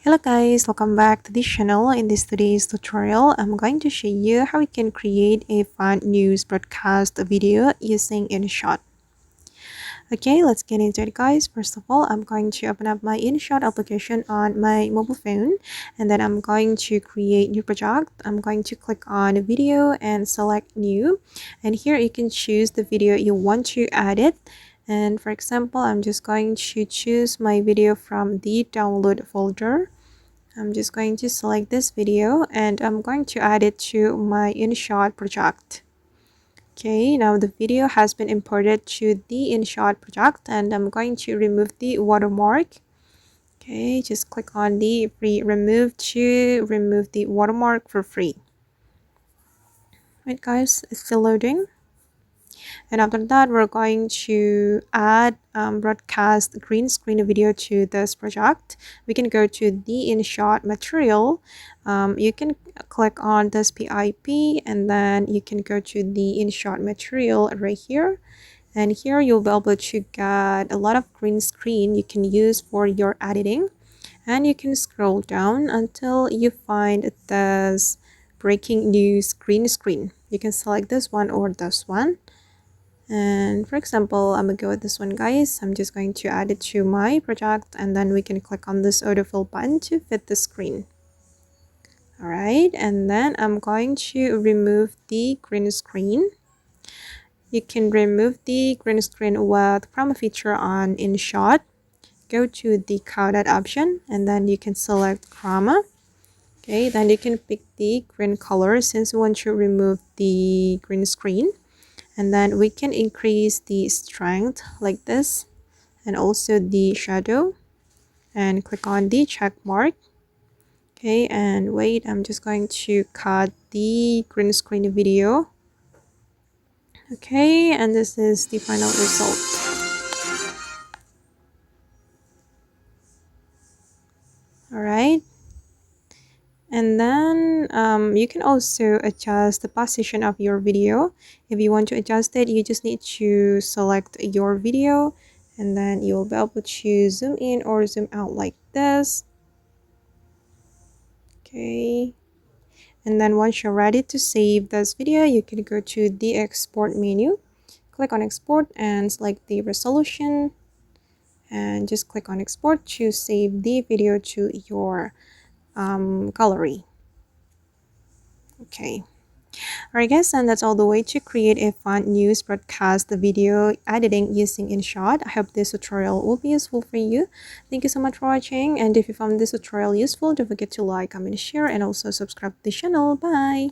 Hello guys, welcome back to this channel. In this today's tutorial, I'm going to show you how we can create a fun news broadcast video using InShot. Okay, let's get into it guys. First of all, I'm going to open up my InShot application on my mobile phone, and then I'm going to create new project. I'm going to click on video and select new, and here you can choose the video you want to edit. And for example, I'm just going to choose my video from the download folder. I'm just going to select this video and I'm going to add it to my InShot project. Okay, now the video has been imported to the InShot project and I'm going to remove the watermark. Okay, just click on the free remove to remove the watermark for free. Right guys, it's still loading. And after that, we're going to add broadcast green screen video to this project. We can go to the InShot material. You can click on this PIP and then you can go to the InShot material right here. And here you'll be able to get a lot of green screen you can use for your editing. And you can scroll down until you find this breaking news green screen. You can select this one or this one. And for example, I'm gonna go with this one guys. I'm just going to add it to my project and then we can click on this autofill button to fit the screen. Alright, and then I'm going to remove the green screen. You can remove the green screen with chroma feature on InShot. Go to the coded option and then you can select chroma. Okay, then you can pick the green color since we want to remove the green screen. And then we can increase the strength like this and also the shadow and click on the check mark. Okay, and wait, I'm just going to cut the green screen video. Okay, and this is the final result. All right. And then you can also adjust the position of your video. If you want to adjust it, you just need to select your video and then you'll be able to zoom in or zoom out like this. Okay. And then once you're ready to save this video, you can go to the export menu, click on export and select the resolution and just click on export to save the video to your gallery. Okay. Alright guys, and that's all the way to create a fun news broadcast video editing using InShot. I hope this tutorial will be useful for you. Thank you so much for watching, and if you found this tutorial useful, don't forget to like, comment, share, and also subscribe to the channel. Bye!